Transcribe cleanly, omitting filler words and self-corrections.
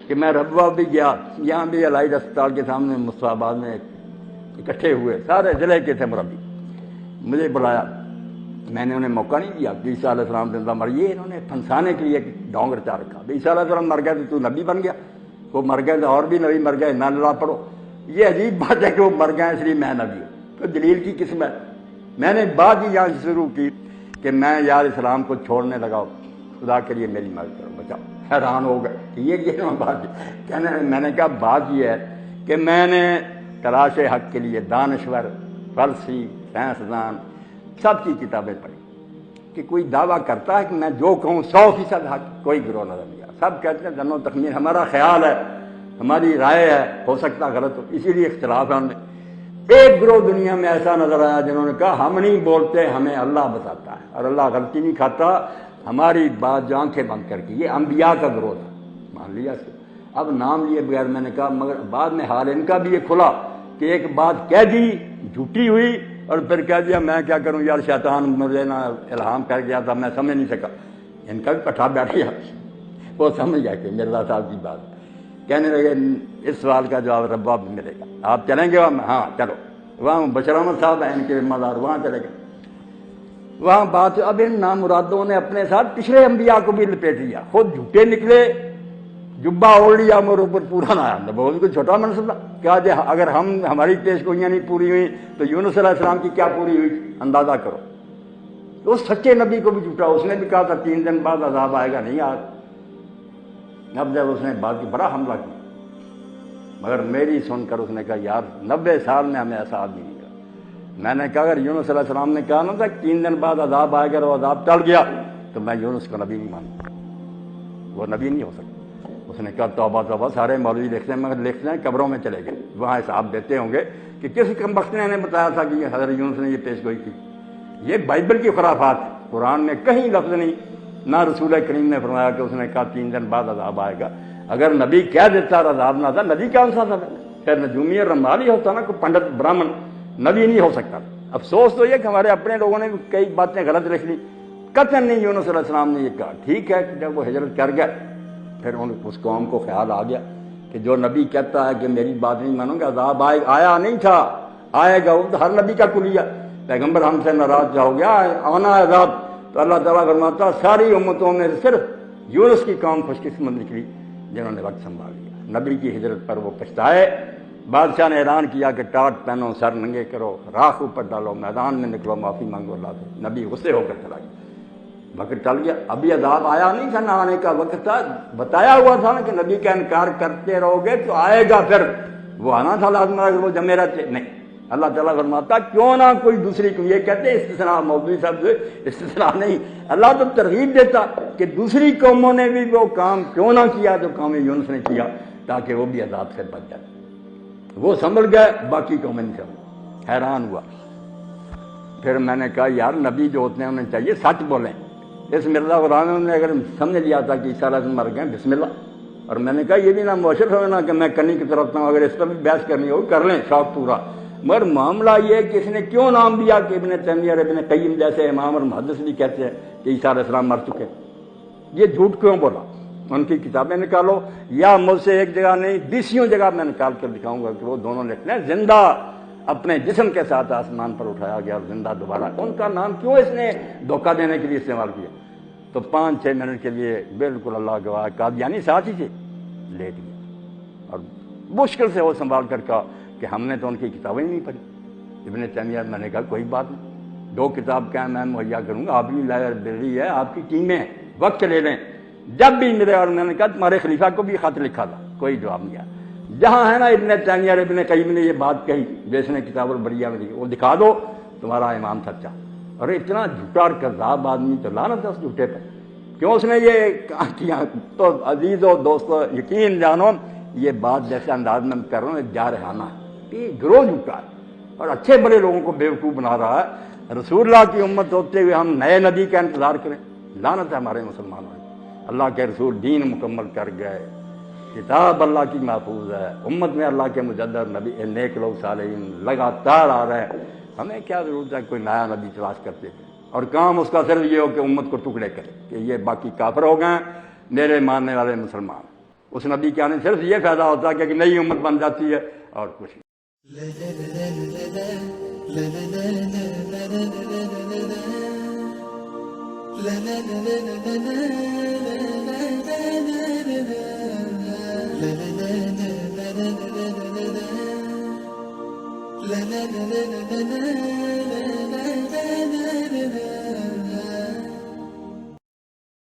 کہ میں ربوہ بھی گیا، یہاں بھی الائد اسپتال کے سامنے مصطفیٰ آباد میں اکٹھے ہوئے، سارے ضلع کے تھے مربی، مجھے بلایا، میں نے انہیں موقع نہیں دیا کہ عیسیٰ علیہ السلام زندہ مر گئے، انہوں نے پھنسانے کے لیے ڈھونگ رچا رکھا، عیسیٰ علیہ السلام مر گئے تو نبی بن گیا، وہ مر گئے تو اور بھی نبی مر گئے، نہ اللہ پڑھو۔ یہ عجیب بات ہے کہ وہ مر گئے اس لیے میں نبی ہوں، تو دلیل کی قسم ہے۔ میں نے بات ہی یہاں سے شروع کی کہ میں یار اسلام کو چھوڑنے لگا، خدا کے لیے میری مدد کرو، بچاؤ۔ حیران ہو گئے کہ یہ بات کہنے، میں نے کہا بات یہ ہے کہ میں نے تلاش حق کے لیے دانشور، فلسفی، سائنسدان سب کی کتابیں پڑھی کہ کوئی دعویٰ کرتا ہے کہ میں جو کہوں 100% حق، کوئی گروہ نظر نہیں آیا، سب کہتے ہیں دنوں تخمین، ہمارا خیال ہے، ہماری رائے ہے، ہو سکتا غلط ہو، اسی لیے اختلاف ہے ہم نے۔ ایک گروہ دنیا میں ایسا نظر آیا جنہوں نے کہا ہم نہیں بولتے، ہمیں اللہ بتاتا ہے، اور اللہ غلطی نہیں کھاتا، ہماری بات جو آنکھیں بند کر کے، یہ انبیاء کا گروہ تھا، مان لیا اس کو۔ اب نام لیے بغیر میں نے کہا، مگر بعد میں حال ان کا بھی یہ کھلا کہ ایک بات کہہ دی جھوٹی ہوئی اور پھر کہہ دیا میں کیا کروں یار، شیطان مجھے نہ الہام کر گیا تھا، میں سمجھ نہیں سکا۔ ان کا بھی پٹھا بیٹھ گیا، وہ سمجھ گیا کہ مرزا صاحب کی بات ہے۔ کہنے لگے اس سوال کا جواب ربوہ بھی ملے گا، آپ چلیں گے وہاں؟ ہاں چلو۔ وہاں بشیر احمد صاحب ہیں ان کے ذمہ دار، وہاں چلے گئے۔ وہاں بات، اب ان نامرادوں نے اپنے ساتھ پچھلے انبیاء کو بھی لپیٹ لیا، خود جھوٹے نکلے، جبہ اوڑھ لیا، میرے اوپر پورا نہ آیا، وہ بھی کوئی چھوٹا منصب تھا۔ کہا جی اگر ہماری پیش گوئیاں نہیں پوری ہوئی تو یونس علیہ السلام کی کیا پوری ہوئی، اندازہ کرو۔ تو اس سچے نبی کو بھی جھوٹا، اس نے بھی کہا تھا 3 دن بعد عذاب آئے گا، نہیں آیا۔ اب جب اس نے بات کی بڑا حملہ کیا، مگر میری سن کر اس نے کہا یار 90 سال میں ہمیں ایسا آدمی نہیں کہا۔ میں نے کہا اگر یونس علیہ السلام نے کہا نا تھا 3 دن بعد عذاب آئے گا اور عذاب ٹل گیا تو میں یونس کو نبی نہیں مانتا، وہ نبی نہیں ہو سکتا۔ اس نے کہا توبہ توبہ، سارے مولوی لکھتے ہیں، مگر لکھتے ہیں قبروں میں چلے گئے، وہاں حساب دیتے ہوں گے کہ کس کمبخت نے انہیں بتایا تھا کہ حضرت یونس نے یہ پیش گوئی کی۔ یہ بائبل کی خرافات، قرآن میں کہیں لفظ نہیں، نہ رسول کریم نے فرمایا کہ اس نے کہا 3 دن بعد عذاب آئے گا۔ اگر نبی کہہ دیتا اور عذاب نہ تھا، نبی کون سا تھا؟ پھر نجومی اور رمالی ہوتا نا، کوئی پنڈت برہمن، نبی نہیں ہو سکتا۔ افسوس تو یہ کہ ہمارے اپنے لوگوں نے بھی کئی باتیں غلط لکھ لی، قطعاً نہیں یونس علیہ السلام نے یہ کہا۔ ٹھیک ہے کہ جب وہ ہجرت کر گئے پھر اس قوم کو خیال آ گیا کہ جو نبی کہتا ہے کہ میری بات نہیں مانو گے، عذاب آیا نہیں تھا، آئے گا، وہ تو ہر نبی کا کلیہ۔ پیغمبر ہم سے ناراض ہو گیا، آنا عذاب، تو اللہ تعالیٰ فرماتا ساری امتوں میں صرف یونس کی قوم خوش قسمت نکلی جنہوں نے وقت سنبھال لیا۔ نبی کی ہجرت پر وہ پچھتائے۔ بادشاہ نے اعلان کیا کہ ٹاٹ پہنو، سر ننگے کرو، راکھ اوپر ڈالو، میدان میں نکلو، معافی مانگو اللہ سے۔ نبی غصے ہو کر چلا گیا، وقت ٹل گیا، ابھی عذاب آیا نہیں تھا، نہ آنے کا وقت تھا، بتایا ہوا تھا نا کہ نبی کا انکار کرتے رہو گے تو آئے گا، پھر وہ آنا تھا لازم، اگر وہ جمے رہتے نہیں۔ اللہ تعالیٰ فرماتا کیوں نہ کوئی دوسری قوم، یہ کہتے ہیں استثناء، مولوی صاحب سے استثناء نہیں، اللہ تو ترغیب دیتا کہ دوسری قوموں نے بھی وہ کام کیوں نہ کیا جو قوم یونس نے کیا، تاکہ وہ بھی عذاب سے بچ جائے۔ وہ سنبھل گئے، باقی قومیں نہیں سنبھل۔ حیران ہوا۔ پھر میں نے کہا یار نبی جو ہوتے ہیں انہیں چاہیے سچ بولیں۔ اس مرزا غلام نے اگر سمجھ لیا تھا کہ عیسیٰ علیہ السلام مر گئے، بسم اللہ۔ اور میں نے کہا یہ بھی نہ معاشر ہونا کہ میں کنی کی طرف ہوں، اگر اس پر بھی بحث کرنی ہوگی کر لیں، شوق پورا۔ مگر معاملہ یہ ہے کہ اس نے کیوں نام دیا کہ ابن تیمیہ اور ابن قیم جیسے امام اور محدث بھی کہتے ہیں کہ عیسیٰ علیہ السلام مر چکے، یہ جھوٹ کیوں بولا؟ ان کی کتابیں نکالو، یا مجھ سے ایک جگہ نہیں 20 جگہ میں نکال کر دکھاؤں گا کہ وہ دونوں لکھتے ہیں زندہ اپنے جسم کے ساتھ آسمان پر اٹھایا گیا اور زندہ دوبارہ۔ ان کا نام کیوں اس نے دھوکہ دینے کے لیے استعمال کیا؟ تو 5-6 منٹ کے لیے بالکل اللہ گواہ قادیانی ساتھ ہی تھے، لیٹ گیا اور مشکل سے وہ سنبھال کر کہا کہ ہم نے تو ان کی کتابیں ہی نہیں پڑھی۔ ابن تیمیہ، میں نے کہا کوئی بات نہیں، 2 کتاب کا میں مہیا کروں گا، آپ کی لائبریری ہے، آپ کی ٹیمیں، وقت لے لیں جب بھی ملے۔ اور میں نے کہا تمہارے خلیفہ کو بھی خط لکھا تھا، کوئی جواب نہیں آیا۔ جہاں ہے نا ابن تیمیہ اور ابن قیم نے یہ بات کہی جس نے کتاب البریہ میں لکھی، وہ دکھا دو تمہارا امام سچا۔ اور اتنا جھوٹا اور کذاب آدمی، تو لعنت ہے اس جھوٹے پر، کیوں اس نے یہ کیا؟ تو عزیزو دوستو یقین جانو، یہ بات جیسے انداز میں کر رہا ہوں جارحانہ ہے، یہ گروہ جھوٹا ہے اور اچھے بڑے لوگوں کو بیوقوف بنا رہا ہے۔ رسول اللہ کی امت ہوتے ہوئے ہم نئے نبی کا انتظار کریں، لعنت ہے ہمارے مسلمانوں میں۔ اللہ کے رسول دین مکمل کر گئے، کتاب اللہ کی محفوظ ہے، امت میں اللہ کے مجدد نبی نیک لوگ صالحین لگاتار آ رہے ہیں، ہمیں کیا ضرورت ہے کوئی نیا نبی تلاش کرتے تھے؟ اور کام اس کا صرف یہ ہو کہ امت کو ٹکڑے کرے کہ یہ باقی کافر ہو گئے، میرے ماننے والے مسلمان۔ اس نبی کے آنے سے صرف یہ فائدہ ہوتا ہے کہ نئی امت بن جاتی ہے اور کچھ نہیں۔